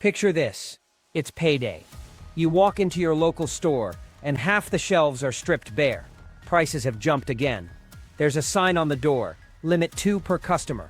Picture this. It's payday. You walk into your local store, and half the shelves are stripped bare. Prices have jumped again. There's a sign on the door, limit 2 per customer.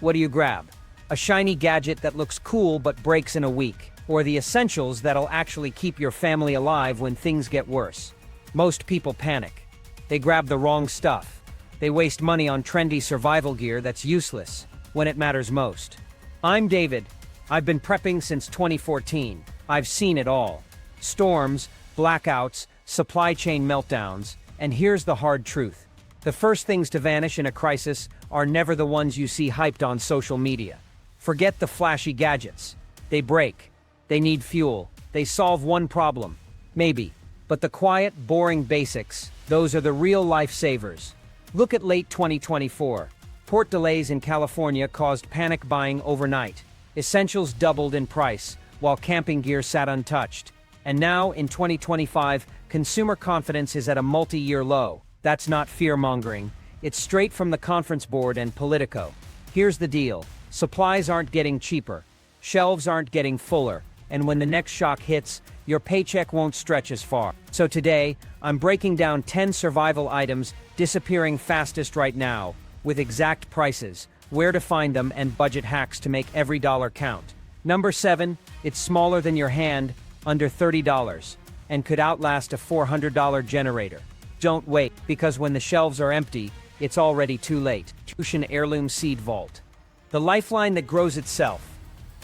What do you grab? A shiny gadget that looks cool but breaks in a week, or the essentials that'll actually keep your family alive when things get worse. Most people panic. They grab the wrong stuff. They waste money on trendy survival gear that's useless when it matters most. I'm David. I've been prepping since 2014. I've seen it all. Storms, blackouts, supply chain meltdowns, and here's the hard truth. The first things to vanish in a crisis are never the ones you see hyped on social media. Forget the flashy gadgets. They break. They need fuel. They solve one problem. Maybe. But the quiet, boring basics, those are the real lifesavers. Look at late 2024. Port delays in California caused panic buying overnight. Essentials doubled in price, while camping gear sat untouched. And now, in 2025, consumer confidence is at a multi-year low. That's not fear-mongering. It's straight from the conference board and Politico. Here's the deal. Supplies aren't getting cheaper. Shelves aren't getting fuller. And when the next shock hits, your paycheck won't stretch as far. So today, I'm breaking down 10 survival items disappearing fastest right now, with exact prices, where to find them, and budget hacks to make every dollar count. Number 7, it's smaller than your hand, under $30, and could outlast a $400 generator. Don't wait, because when the shelves are empty, it's already too late. Ocean Heirloom Seed Vault. The lifeline that grows itself.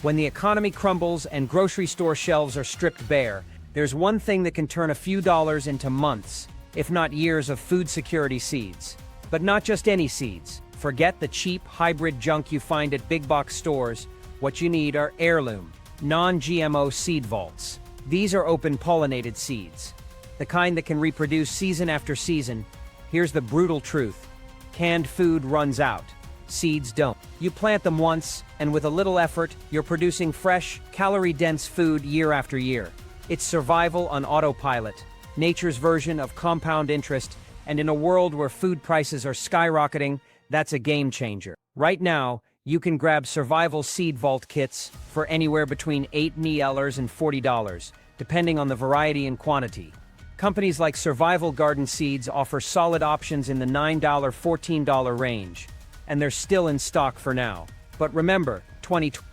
When the economy crumbles and grocery store shelves are stripped bare, there's one thing that can turn a few dollars into months, if not years of food security seeds. But not just any seeds. Forget the cheap, hybrid junk you find at big box stores. What you need are heirloom, non-GMO seed vaults. These are open-pollinated seeds, the kind that can reproduce season after season. Here's the brutal truth. Canned food runs out. Seeds don't. You plant them once, and with a little effort, you're producing fresh, calorie-dense food year after year. It's survival on autopilot, nature's version of compound interest, and in a world where food prices are skyrocketing, that's a game changer. Right now, you can grab survival seed vault kits for anywhere between $8 and $40, depending on the variety and quantity. Companies like Survival Garden Seeds offer solid options in the $9, $14 range, and they're still in stock for now. But remember,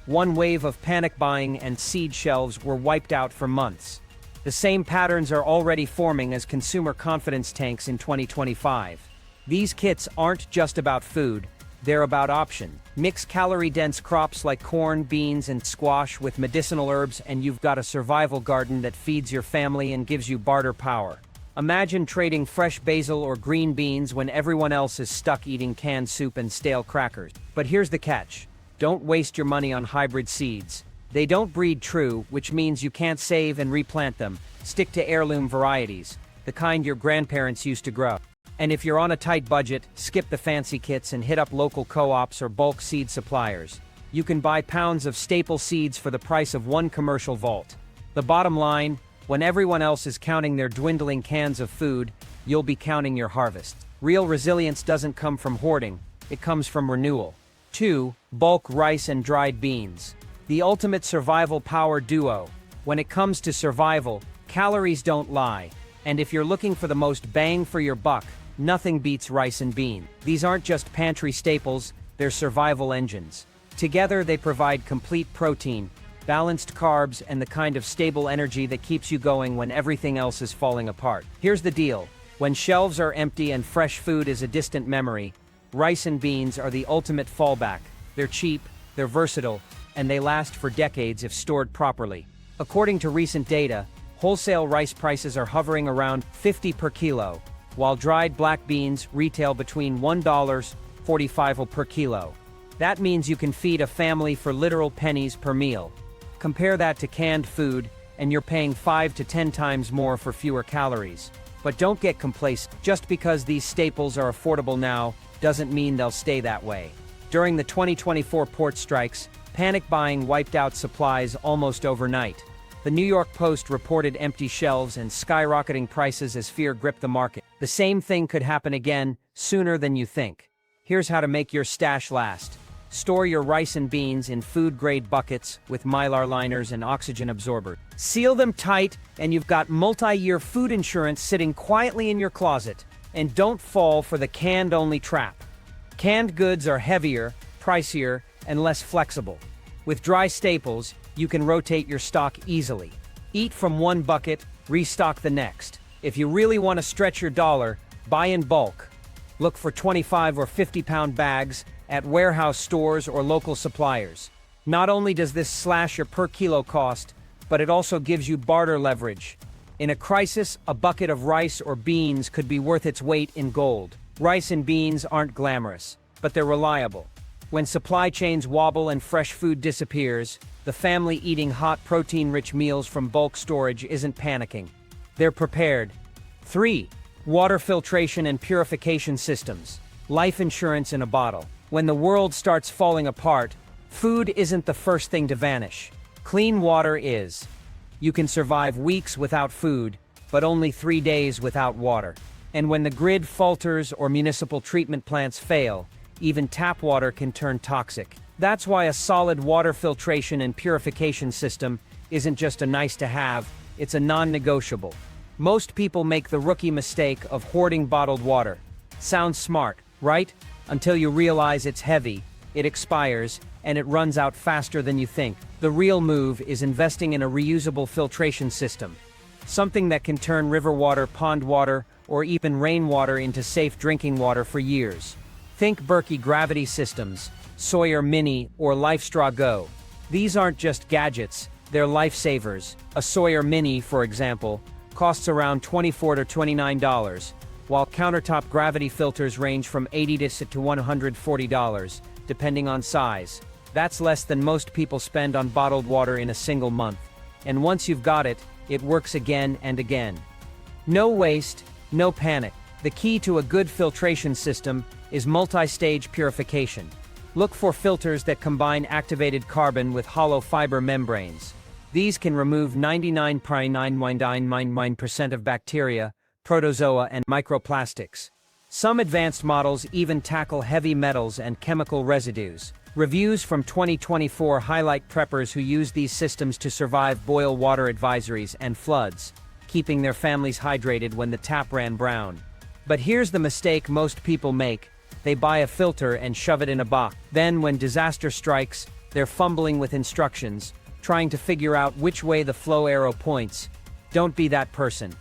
one wave of panic buying and seed shelves were wiped out for months. The same patterns are already forming as consumer confidence tanks in 2025. These kits aren't just about food, they're about option. Mix calorie-dense crops like corn, beans, and squash with medicinal herbs, and you've got a survival garden that feeds your family and gives you barter power. Imagine trading fresh basil or green beans when everyone else is stuck eating canned soup and stale crackers. But here's the catch. Don't waste your money on hybrid seeds. They don't breed true, which means you can't save and replant them. Stick to heirloom varieties, the kind your grandparents used to grow. And if you're on a tight budget, skip the fancy kits and hit up local co-ops or bulk seed suppliers. You can buy pounds of staple seeds for the price of one commercial vault. The bottom line, when everyone else is counting their dwindling cans of food, you'll be counting your harvest. Real resilience doesn't come from hoarding, it comes from renewal. 2. Bulk rice and dried beans. The ultimate survival power duo. When it comes to survival, calories don't lie. And if you're looking for the most bang for your buck, nothing beats rice and beans. These aren't just pantry staples, they're survival engines. Together they provide complete protein, balanced carbs, and the kind of stable energy that keeps you going when everything else is falling apart. Here's the deal. When shelves are empty and fresh food is a distant memory, rice and beans are the ultimate fallback. They're cheap, they're versatile, and they last for decades if stored properly. According to recent data, wholesale rice prices are hovering around $50 per kilo, while dried black beans retail between $1.45 per kilo. That means you can feed a family for literal pennies per meal. Compare that to canned food, and you're paying 5 to 10 times more for fewer calories. But don't get complacent. Just because these staples are affordable now, doesn't mean they'll stay that way. During the 2024 port strikes, panic buying wiped out supplies almost overnight. The New York Post reported empty shelves and skyrocketing prices as fear gripped the market. The same thing could happen again, sooner than you think. Here's how to make your stash last. Store your rice and beans in food-grade buckets with mylar liners and oxygen absorbers. Seal them tight, and you've got multi-year food insurance sitting quietly in your closet. And don't fall for the canned-only trap. Canned goods are heavier, pricier, and less flexible. With dry staples, you can rotate your stock easily. Eat from one bucket, restock the next. If you really want to stretch your dollar, buy in bulk. Look for 25 or 50-pound bags at warehouse stores or local suppliers. Not only does this slash your per kilo cost, but it also gives you barter leverage. In a crisis, a bucket of rice or beans could be worth its weight in gold. Rice and beans aren't glamorous, but they're reliable. When supply chains wobble and fresh food disappears, the family eating hot protein-rich meals from bulk storage isn't panicking. They're prepared. 3. Water filtration and purification systems. Life insurance in a bottle. When the world starts falling apart, food isn't the first thing to vanish. Clean water is. You can survive weeks without food, but only 3 days without water. And when the grid falters or municipal treatment plants fail, even tap water can turn toxic. That's why a solid water filtration and purification system isn't just a nice-to-have, it's a non-negotiable. Most people make the rookie mistake of hoarding bottled water. Sounds smart, right? Until you realize it's heavy, it expires, and it runs out faster than you think. The real move is investing in a reusable filtration system. Something that can turn river water, pond water, or even rainwater into safe drinking water for years. Think Berkey gravity systems, Sawyer Mini, or LifeStraw Go. These aren't just gadgets, they're lifesavers. A Sawyer Mini, for example, costs around $24 to $29, while countertop gravity filters range from $80 to $140, depending on size. That's less than most people spend on bottled water in a single month. And once you've got it, it works again and again. No waste, no panic. The key to a good filtration system is multi-stage purification. Look for filters that combine activated carbon with hollow fiber membranes. These can remove 99.999% of bacteria, protozoa, and microplastics. Some advanced models even tackle heavy metals and chemical residues. Reviews from 2024 highlight preppers who use these systems to survive boil water advisories and floods, keeping their families hydrated when the tap ran brown. But here's the mistake most people make. They buy a filter and shove it in a box. Then, when disaster strikes, they're fumbling with instructions, trying to figure out which way the flow arrow points. Don't be that person.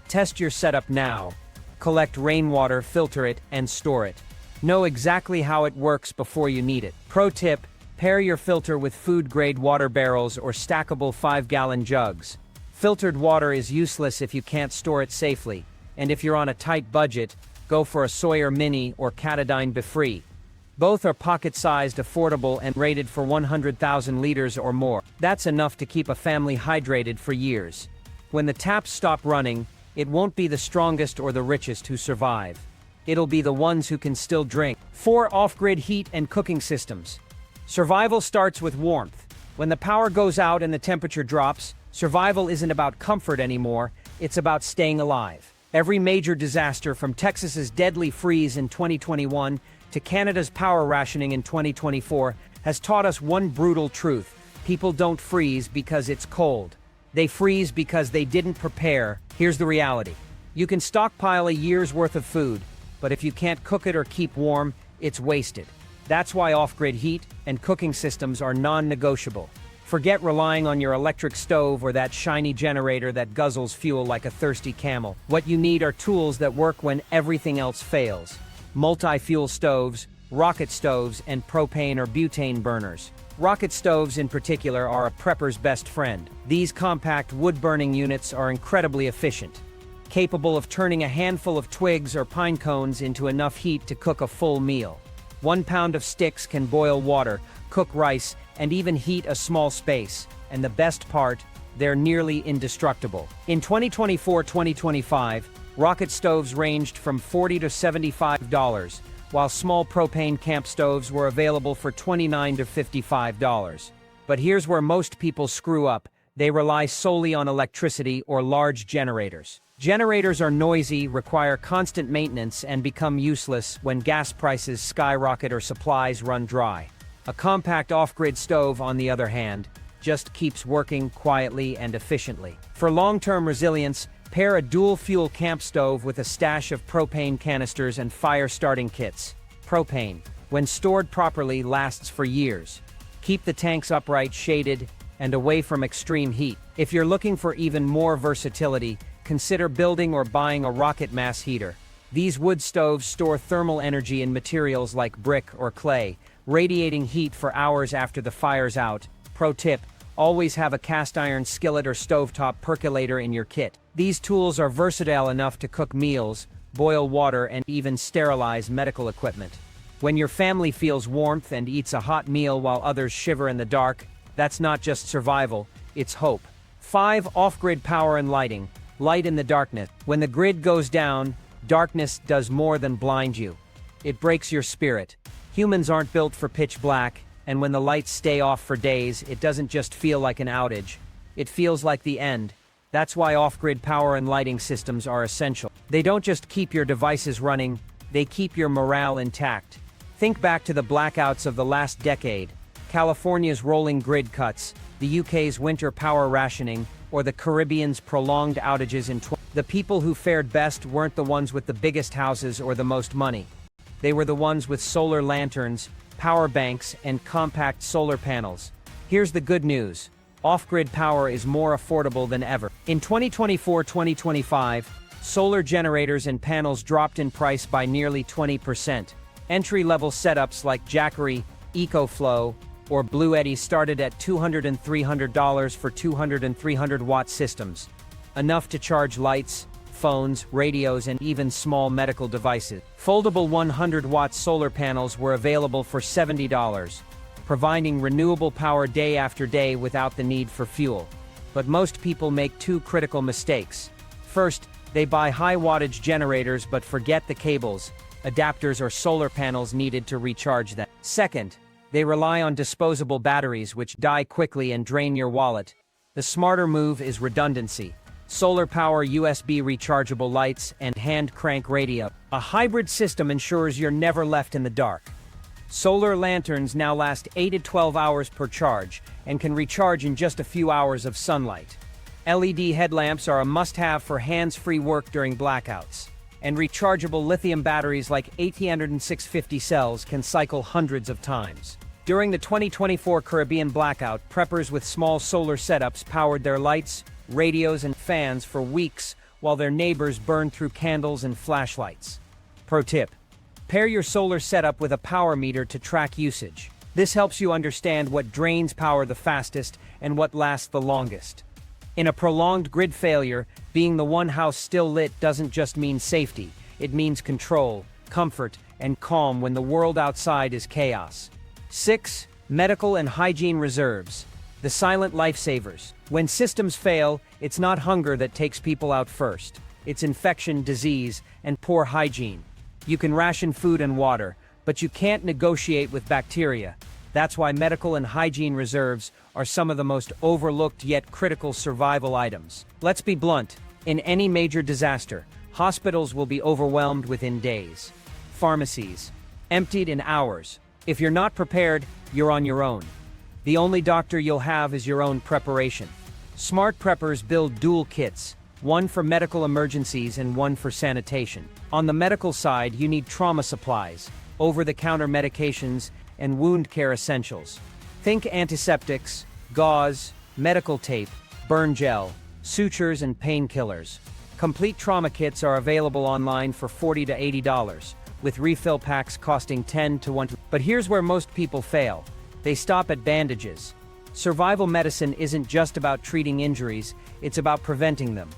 Test your setup now. Collect rainwater, filter it, and store it. Know exactly how it works before you need it. Pro tip: pair your filter with food-grade water barrels or stackable 5-gallon jugs. Filtered water is useless if you can't store it safely, and if you're on a tight budget, go for a Sawyer Mini or Katadyn Befree. Both are pocket-sized, affordable, and rated for 100,000 liters or more. That's enough to keep a family hydrated for years. When the taps stop running, it won't be the strongest or the richest who survive. It'll be the ones who can still drink. 4. Off-grid heat and cooking systems. Survival starts with warmth. When the power goes out and the temperature drops, survival isn't about comfort anymore, it's about staying alive. Every major disaster, from Texas's deadly freeze in 2021 to Canada's power rationing in 2024, has taught us one brutal truth: people don't freeze because it's cold. They freeze because they didn't prepare. Here's the reality. You can stockpile a year's worth of food, but if you can't cook it or keep warm, it's wasted. That's why off-grid heat and cooking systems are non-negotiable. Forget relying on your electric stove or that shiny generator that guzzles fuel like a thirsty camel. What you need are tools that work when everything else fails. Multi-fuel stoves, rocket stoves, and propane or butane burners. Rocket stoves in particular are a prepper's best friend. These compact wood-burning units are incredibly efficient, capable of turning a handful of twigs or pine cones into enough heat to cook a full meal. 1 pound of sticks can boil water, cook rice, and even heat a small space. And the best part, they're nearly indestructible. In 2024-2025, rocket stoves ranged from $40 to $75, while small propane camp stoves were available for $29 to $55. But here's where most people screw up. They rely solely on electricity or large generators. Generators are noisy, require constant maintenance, and become useless when gas prices skyrocket or supplies run dry. A compact off-grid stove, on the other hand, just keeps working quietly and efficiently. For long-term resilience, pair a dual-fuel camp stove with a stash of propane canisters and fire-starting kits. Propane, when stored properly, lasts for years. Keep the tanks upright, shaded, and away from extreme heat. If you're looking for even more versatility, consider building or buying a rocket mass heater. These wood stoves store thermal energy in materials like brick or clay, radiating heat for hours after the fire's out. Pro tip: always have a cast iron skillet or stovetop percolator in your kit. These tools are versatile enough to cook meals, boil water, and even sterilize medical equipment. When your family feels warmth and eats a hot meal while others shiver in the dark, that's not just survival, it's hope. 5. Off-grid power and lighting. Light in the darkness. When the grid goes down, darkness does more than blind you. It breaks your spirit. Humans aren't built for pitch black, and when the lights stay off for days, it doesn't just feel like an outage. It feels like the end. That's why off-grid power and lighting systems are essential. They don't just keep your devices running, they keep your morale intact. Think back to the blackouts of the last decade, California's rolling grid cuts, the UK's winter power rationing, or the Caribbean's prolonged outages in The people who fared best weren't the ones with the biggest houses or the most money. They were the ones with solar lanterns, power banks, and compact solar panels. Here's the good news: off-grid power is more affordable than ever. In 2024-2025, solar generators and panels dropped in price by nearly 20%. Entry-level setups like Jackery, EcoFlow, or Blue Eddy started at $200 and $300 for 200 and 300-watt systems, enough to charge lights, phones, radios, and even small medical devices. Foldable 100-watt solar panels were available for $70, providing renewable power day after day without the need for fuel. But most people make two critical mistakes. First, they buy high-wattage generators but forget the cables, adapters, or solar panels needed to recharge them. Second, they rely on disposable batteries which die quickly and drain your wallet. The smarter move is redundancy. Solar power, USB rechargeable lights, and hand crank radio. A hybrid system ensures you're never left in the dark. Solar lanterns now last 8 to 12 hours per charge and can recharge in just a few hours of sunlight. LED headlamps are a must-have for hands-free work during blackouts. And rechargeable lithium batteries like 650 cells can cycle hundreds of times. During the 2024 Caribbean blackout, preppers with small solar setups powered their lights, radios, and fans for weeks while their neighbors burned through candles and flashlights. Pro tip: pair your solar setup with a power meter to track usage. This helps you understand what drains power the fastest and what lasts the longest. In a prolonged grid failure, being the one house still lit doesn't just mean safety, it means control, comfort, and calm when the world outside is chaos. 6. Medical and hygiene reserves. The silent lifesavers. When systems fail, it's not hunger that takes people out first. It's infection, disease, and poor hygiene. You can ration food and water, but you can't negotiate with bacteria. That's why medical and hygiene reserves are some of the most overlooked yet critical survival items. Let's be blunt: in any major disaster, hospitals will be overwhelmed within days. Pharmacies, emptied in hours. If you're not prepared, you're on your own. The only doctor you'll have is your own preparation. Smart preppers build dual kits, one for medical emergencies and one for sanitation. On the medical side, you need trauma supplies, over-the-counter medications, and wound care essentials. Think antiseptics, gauze, medical tape, burn gel, sutures, and painkillers. Complete trauma kits are available online for $40 to $80, with refill packs costing $10 to $1. But here's where most people fail. They stop at bandages. Survival medicine isn't just about treating injuries, it's about preventing them.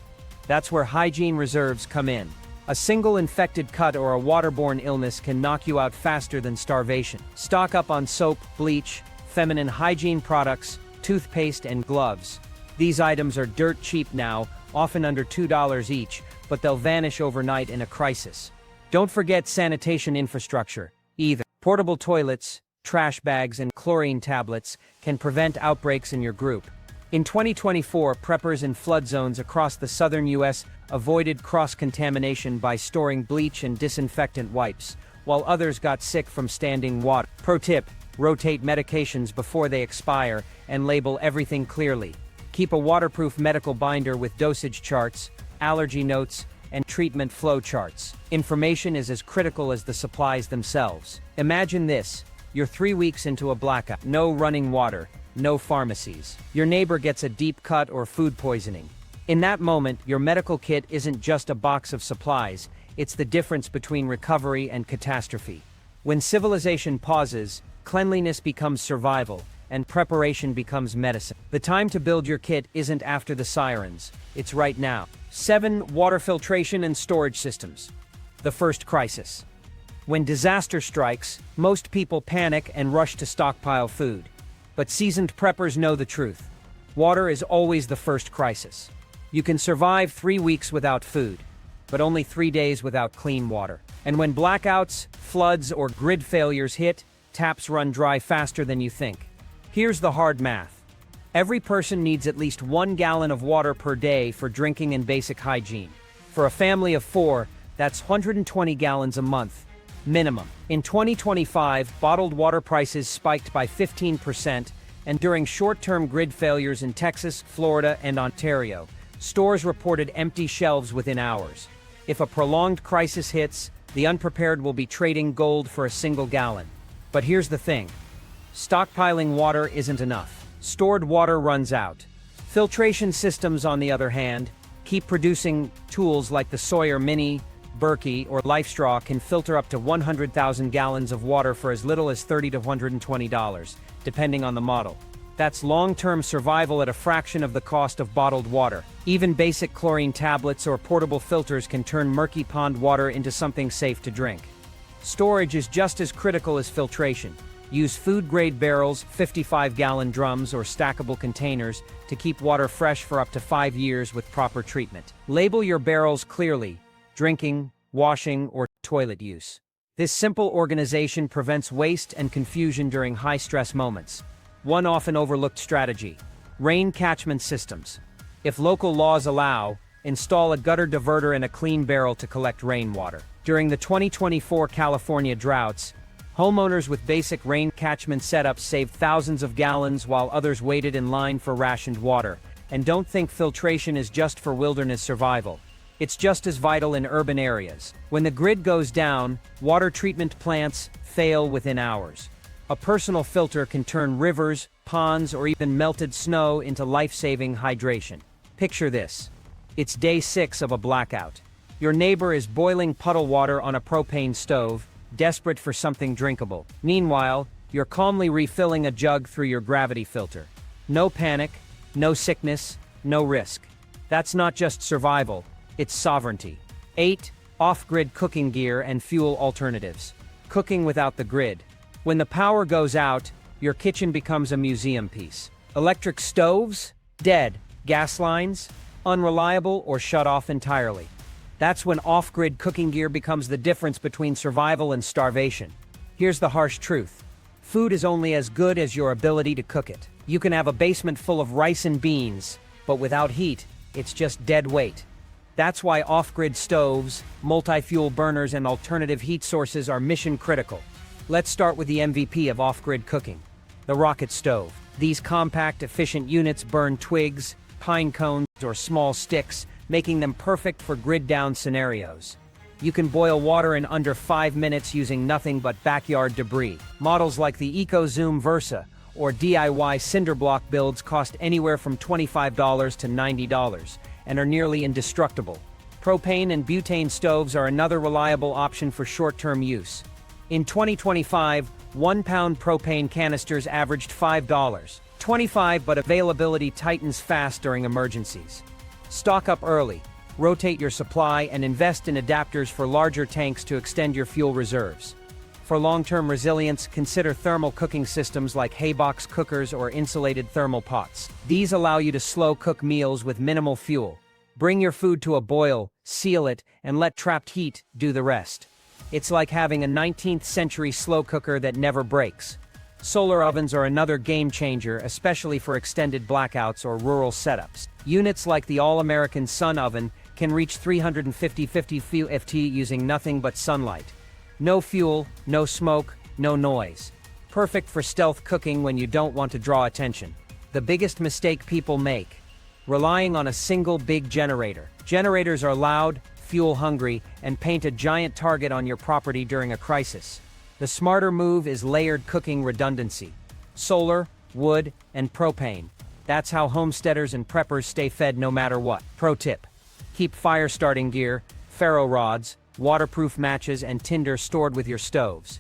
That's where hygiene reserves come in. A single infected cut or a waterborne illness can knock you out faster than starvation. Stock up on soap, bleach, feminine hygiene products, toothpaste, and gloves. These items are dirt cheap now, often under $2 each, but they'll vanish overnight in a crisis. Don't forget sanitation infrastructure, either. Portable toilets, trash bags, and chlorine tablets can prevent outbreaks in your group. In 2024, preppers in flood zones across the southern U.S. avoided cross-contamination by storing bleach and disinfectant wipes, while others got sick from standing water. Pro tip: rotate medications before they expire, and label everything clearly. Keep a waterproof medical binder with dosage charts, allergy notes, and treatment flow charts. Information is as critical as the supplies themselves. Imagine this: you're 3 weeks into a blackout. No running water, no pharmacies. Your neighbor gets a deep cut or food poisoning. In that moment, your medical kit isn't just a box of supplies, it's the difference between recovery and catastrophe. When civilization pauses, cleanliness becomes survival, and preparation becomes medicine. The time to build your kit isn't after the sirens, it's right now. 7. Water filtration and storage systems. The first crisis. When disaster strikes, most people panic and rush to stockpile food. But seasoned preppers know the truth. Water is always the first crisis. You can survive 3 weeks without food, but only 3 days without clean water. And when blackouts, floods, or grid failures hit, taps run dry faster than you think. Here's the hard math. Every person needs at least 1 gallon of water per day for drinking and basic hygiene. For a family of 4, that's 120 gallons a month, minimum. In 2025, bottled water prices spiked by 15%, and during short-term grid failures in Texas, Florida, and Ontario, stores reported empty shelves within hours. If a prolonged crisis hits, the unprepared will be trading gold for a single gallon. But here's the thing. Stockpiling water isn't enough. Stored water runs out. Filtration systems, on the other hand, keep producing. Tools like the Sawyer Mini, Berkey, or LifeStraw can filter up to 100,000 gallons of water for as little as $30 to $120, depending on the model. That's long-term survival at a fraction of the cost of bottled water. Even basic chlorine tablets or portable filters can turn murky pond water into something safe to drink. Storage is just as critical as filtration. Use food-grade barrels, 55-gallon drums, or stackable containers to keep water fresh for up to 5 years with proper treatment. Label your barrels clearly: drinking, washing, or toilet use. This simple organization prevents waste and confusion during high-stress moments. One often overlooked strategy: rain catchment systems. If local laws allow, install a gutter diverter and a clean barrel to collect rainwater. During the 2024 California droughts, homeowners with basic rain catchment setups saved thousands of gallons while others waited in line for rationed water. And don't think filtration is just for wilderness survival. It's just as vital in urban areas. When the grid goes down, water treatment plants fail within hours. A personal filter can turn rivers, ponds, or even melted snow into life-saving hydration. Picture this. It's day 6 of a blackout. Your neighbor is boiling puddle water on a propane stove, desperate for something drinkable. Meanwhile, you're calmly refilling a jug through your gravity filter. No panic, no sickness, no risk. That's not just survival, it's sovereignty. 8. Off-grid cooking gear and fuel alternatives. Cooking without the grid. When the power goes out, your kitchen becomes a museum piece. Electric stoves? Dead. Gas lines? Unreliable or shut off entirely. That's when off-grid cooking gear becomes the difference between survival and starvation. Here's the harsh truth. Food is only as good as your ability to cook it. You can have a basement full of rice and beans, but without heat, it's just dead weight. That's why off-grid stoves, multi-fuel burners, and alternative heat sources are mission critical. Let's start with the MVP of off-grid cooking, the rocket stove. These compact, efficient units burn twigs, pine cones, or small sticks, making them perfect for grid-down scenarios. You can boil water in under 5 minutes using nothing but backyard debris. Models like the EcoZoom Versa or DIY cinder block builds cost anywhere from $25 to $90 and are nearly indestructible. Propane and butane stoves are another reliable option for short-term use. In 2025, 1-pound propane canisters averaged $5.25, but availability tightens fast during emergencies. Stock up early, rotate your supply, and invest in adapters for larger tanks to extend your fuel reserves. For long-term resilience, consider thermal cooking systems like haybox cookers or insulated thermal pots. These allow you to slow cook meals with minimal fuel. Bring your food to a boil, seal it, and let trapped heat do the rest. It's like having a 19th century slow cooker that never breaks. Solar ovens are another game changer, especially for extended blackouts or rural setups. Units like the All-American Sun Oven can reach 350 FT using nothing but sunlight. No fuel, no smoke, no noise. perfect for stealth cooking when you don't want to draw attention. The biggest mistake people make: relying on a single big generator. Generators are loud, fuel-hungry, and paint a giant target on your property during a crisis. The smarter move is layered cooking redundancy. Solar, wood, and propane. That's how homesteaders and preppers stay fed no matter what. Pro tip: keep fire starting gear, ferro rods, waterproof matches, and tinder stored with your stoves.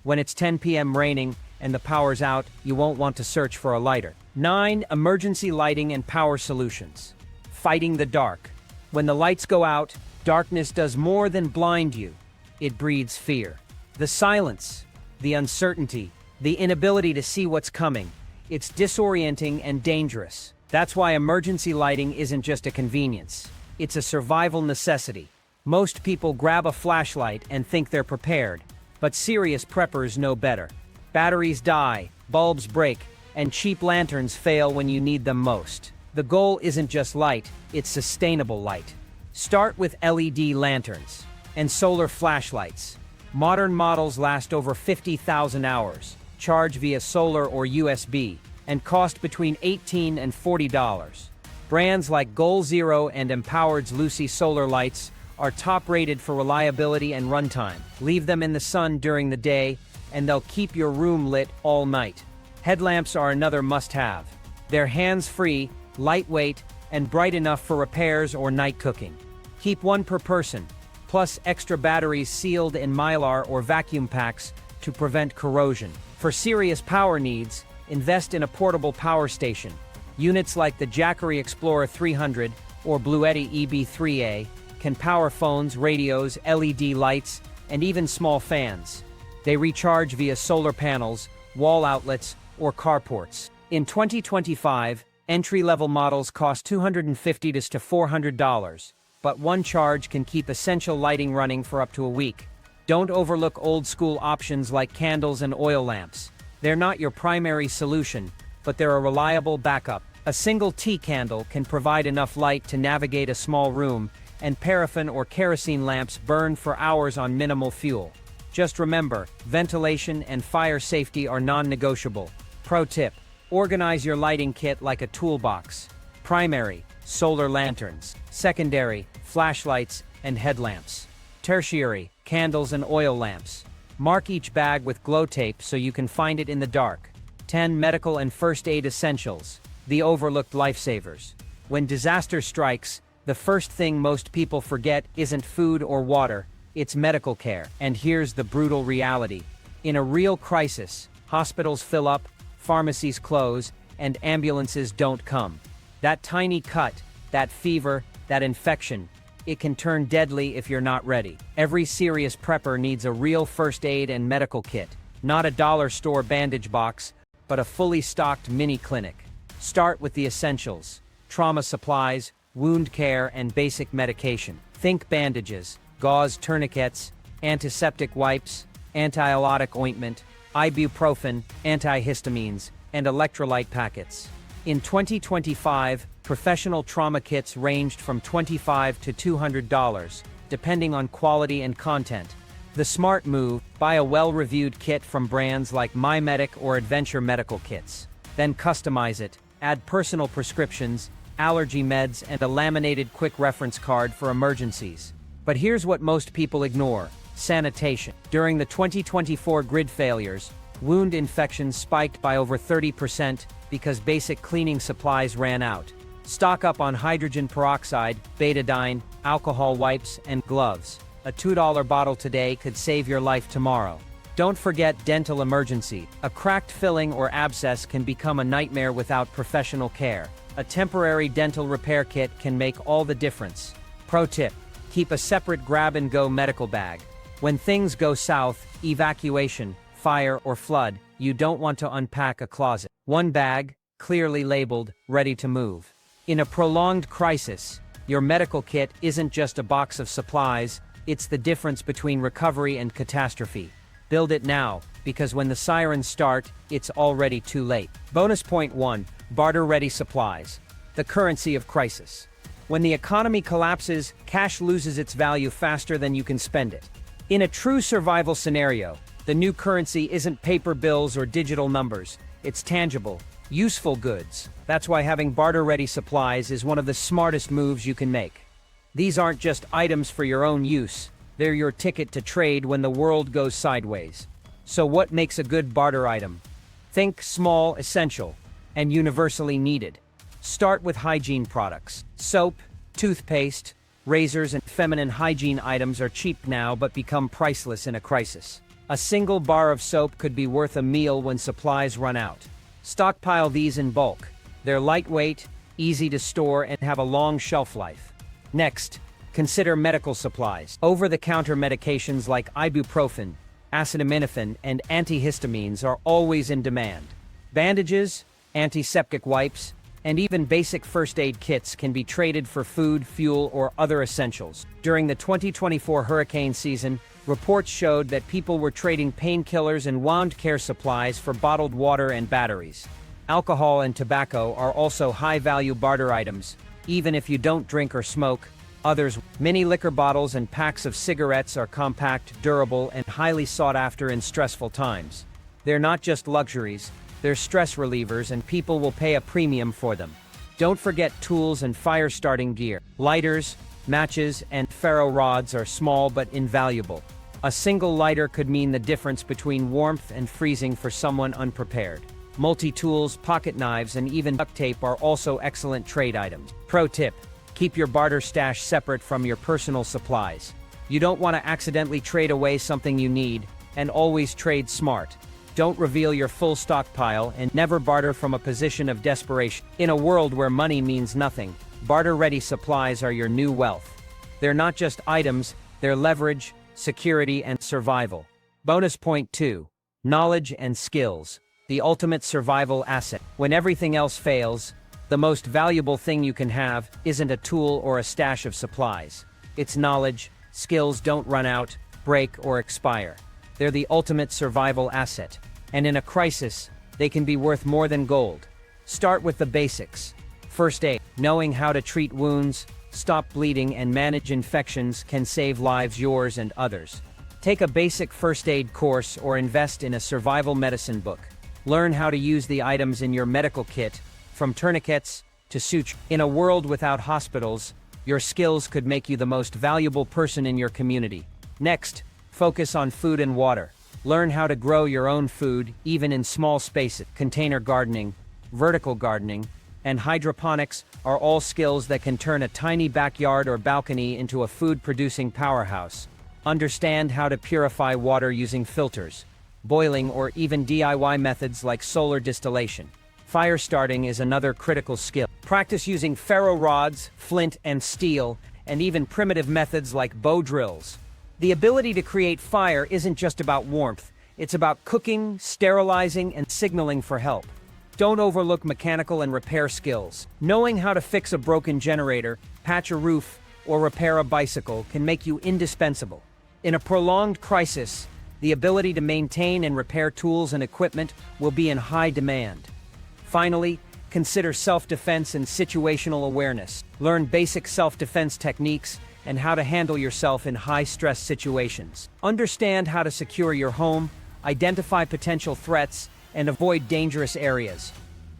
When it's 10 p.m. raining and the power's out, you won't want to search for a lighter. 9. Emergency lighting and power solutions. Fighting the dark. When the lights go out, darkness does more than blind you. It breeds fear. The silence, the uncertainty, the inability to see what's coming. It's disorienting and dangerous. That's why emergency lighting isn't just a convenience. It's a survival necessity. Most people grab a flashlight and think they're prepared, but serious preppers know better. Batteries die, bulbs break, and cheap lanterns fail when you need them most. The goal isn't just light, it's sustainable light. Start with LED lanterns and solar flashlights. Modern models last over 50,000 hours, charge via solar or USB, and cost between $18 and $40. Brands like Goal Zero and Empowered's Lucy solar lights are top-rated for reliability and runtime. Leave them in the sun during the day, and they'll keep your room lit all night. Headlamps are another must-have. They're hands-free, lightweight, and bright enough for repairs or night cooking. Keep one per person, plus extra batteries sealed in Mylar or vacuum packs to prevent corrosion. For serious power needs, invest in a portable power station. Units like the Jackery Explorer 300 or Bluetti EB3A can power phones, radios, LED lights, and even small fans. They recharge via solar panels, wall outlets, or carports. In 2025, entry-level models cost $250 to $400, but one charge can keep essential lighting running for up to a week. Don't overlook old-school options like candles and oil lamps. They're not your primary solution, but they're a reliable backup. A single tea candle can provide enough light to navigate a small room, and paraffin or kerosene lamps burn for hours on minimal fuel. Just remember, ventilation and fire safety are non-negotiable. Pro tip: organize your lighting kit like a toolbox. Primary, solar lanterns. Secondary, flashlights and headlamps. Tertiary, candles and oil lamps. Mark each bag with glow tape so you can find it in the dark. 10. Medical and first aid essentials. The overlooked lifesavers. When disaster strikes, the first thing most people forget isn't food or water, it's medical care. And here's the brutal reality. In a real crisis, hospitals fill up, pharmacies close, and ambulances don't come. That tiny cut, that fever, that infection, it can turn deadly if you're not ready. Every serious prepper needs a real first aid and medical kit, not a dollar store bandage box, but a fully stocked mini clinic. Start with the essentials: trauma supplies, wound care, and basic medication. Think bandages, gauze tourniquets, antiseptic wipes, antibiotic ointment, ibuprofen, antihistamines, and electrolyte packets. In 2025, professional trauma kits ranged from $25 to $200, depending on quality and content. The smart move: buy a well-reviewed kit from brands like MyMedic or Adventure Medical Kits. Then customize it, add personal prescriptions, allergy meds, and a laminated quick reference card for emergencies. But here's what most people ignore: sanitation. During the 2024 grid failures, wound infections spiked by over 30% because basic cleaning supplies ran out. Stock up on hydrogen peroxide, betadine, alcohol wipes, and gloves. A $2 bottle today could save your life tomorrow. Don't forget dental emergency. A cracked filling or abscess can become a nightmare without professional care. A temporary dental repair kit can make all the difference. Pro tip: keep a separate grab-and-go medical bag. When things go south, evacuation, fire, or flood, you don't want to unpack a closet. One bag, clearly labeled, ready to move. In a prolonged crisis, your medical kit isn't just a box of supplies, it's the difference between recovery and catastrophe. Build it now, because when the sirens start, it's already too late. Bonus point 1. Barter-ready supplies. The currency of crisis. When the economy collapses, cash loses its value faster than you can spend it. In a true survival scenario, The new currency isn't paper bills or digital numbers. It's tangible, useful goods. That's why having barter-ready supplies is one of the smartest moves you can make. These aren't just items for your own use. They're your ticket to trade when the world goes sideways. So what makes a good barter item? Think small, essential, and universally needed. Start with hygiene products. Soap, toothpaste, razors, and feminine hygiene items are cheap now but become priceless in a crisis. A single bar of soap could be worth a meal when supplies run out. Stockpile these in bulk. They're lightweight, easy to store, and have a long shelf life. Next, consider medical supplies. Over-the-counter medications like ibuprofen, acetaminophen, and antihistamines are always in demand. Bandages, antiseptic wipes, and even basic first aid kits can be traded for food, fuel, or other essentials. During the 2024 hurricane season, reports showed that people were trading painkillers and wound care supplies for bottled water and batteries. Alcohol and tobacco are also high-value barter items, even if you don't drink or smoke. Others, mini liquor bottles and packs of cigarettes are compact, durable, and highly sought after in stressful times. They're not just luxuries, they're stress relievers, and people will pay a premium for them. Don't forget tools and fire-starting gear. Lighters, matches, and ferro rods are small but invaluable. A single lighter could mean the difference between warmth and freezing for someone unprepared. Multi-tools, pocket knives, and even duct tape are also excellent trade items. Pro tip: keep your barter stash separate from your personal supplies. You don't want to accidentally trade away something you need, and always trade smart. Don't reveal your full stockpile, and never barter from a position of desperation. In a world where money means nothing, barter-ready supplies are your new wealth. They're not just items, they're leverage, security, and survival. Bonus point 2. Knowledge and skills. The ultimate survival asset. When everything else fails, the most valuable thing you can have isn't a tool or a stash of supplies. It's knowledge. Skills don't run out, break, or expire. They're the ultimate survival asset. And in a crisis, they can be worth more than gold. Start with the basics. First aid. Knowing how to treat wounds, stop bleeding, and manage infections can save lives, yours and others. Take a basic first aid course or invest in a survival medicine book. Learn how to use the items in your medical kit, from tourniquets to sutures. In a world without hospitals, your skills could make you the most valuable person in your community. Next, focus on food and water. Learn how to grow your own food, even in small spaces. Container gardening, vertical gardening, and hydroponics are all skills that can turn a tiny backyard or balcony into a food-producing powerhouse. Understand how to purify water using filters, boiling, or even DIY methods like solar distillation. Fire starting is another critical skill. Practice using ferro rods, flint and steel, and even primitive methods like bow drills. The ability to create fire isn't just about warmth, it's about cooking, sterilizing, and signaling for help. Don't overlook mechanical and repair skills. Knowing how to fix a broken generator, patch a roof, or repair a bicycle can make you indispensable. In a prolonged crisis, the ability to maintain and repair tools and equipment will be in high demand. Finally, consider self-defense and situational awareness. Learn basic self-defense techniques and how to handle yourself in high-stress situations. Understand how to secure your home, identify potential threats, and avoid dangerous areas.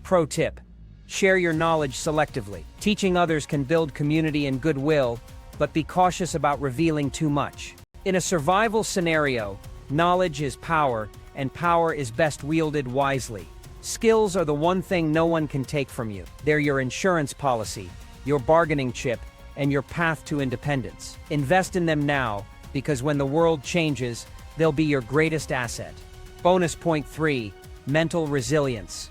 Pro tip: share your knowledge selectively. Teaching others can build community and goodwill, but be cautious about revealing too much. In a survival scenario, knowledge is power, and power is best wielded wisely. Skills are the one thing no one can take from you. They're your insurance policy, your bargaining chip, and your path to independence. Invest in them now, because when the world changes, they'll be your greatest asset. Bonus point 3. Mental resilience.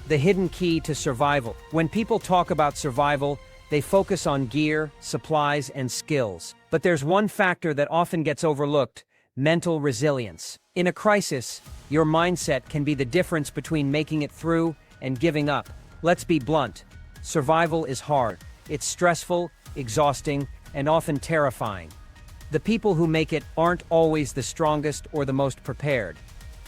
The hidden key to survival. When people talk about survival, they focus on gear, supplies, and skills. But there's one factor that often gets overlooked: mental resilience. In a crisis, your mindset can be the difference between making it through and giving up. Let's be blunt. Survival is hard. It's stressful, exhausting, and often terrifying. The people who make it aren't always the strongest or the most prepared.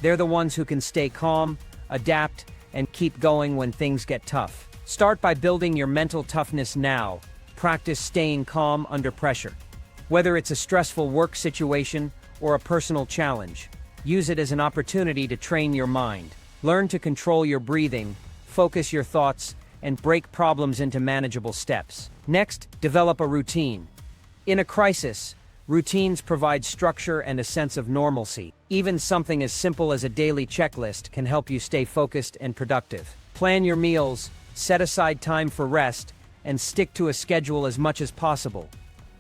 They're the ones who can stay calm, adapt, and keep going when things get tough. Start by building your mental toughness now. Practice staying calm under pressure. Whether it's a stressful work situation or a personal challenge, Use it as an opportunity to train your mind. Learn to control your breathing, focus your thoughts, and break problems into manageable steps. Next, develop a routine. In a crisis, routines provide structure and a sense of normalcy. Even something as simple as a daily checklist can help you stay focused and productive. Plan your meals, set aside time for rest, and stick to a schedule as much as possible.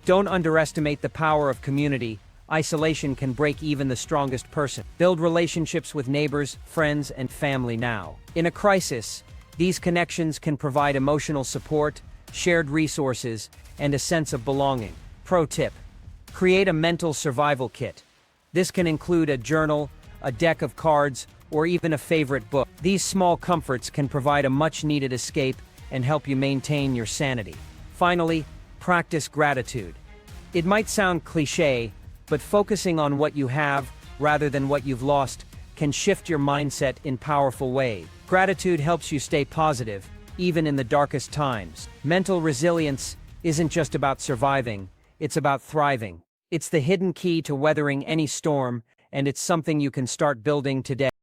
Don't underestimate the power of community. Isolation can break even the strongest person. Build relationships with neighbors, friends, and family now. In a crisis, these connections can provide emotional support, shared resources, and a sense of belonging. Pro tip: create a mental survival kit. This can include a journal, a deck of cards, or even a favorite book. These small comforts can provide a much-needed escape and help you maintain your sanity. Finally, practice gratitude. It might sound cliché, but focusing on what you have rather than what you've lost can shift your mindset in powerful ways. Gratitude helps you stay positive, even in the darkest times. Mental resilience isn't just about surviving, it's about thriving. It's the hidden key to weathering any storm, and it's something you can start building today.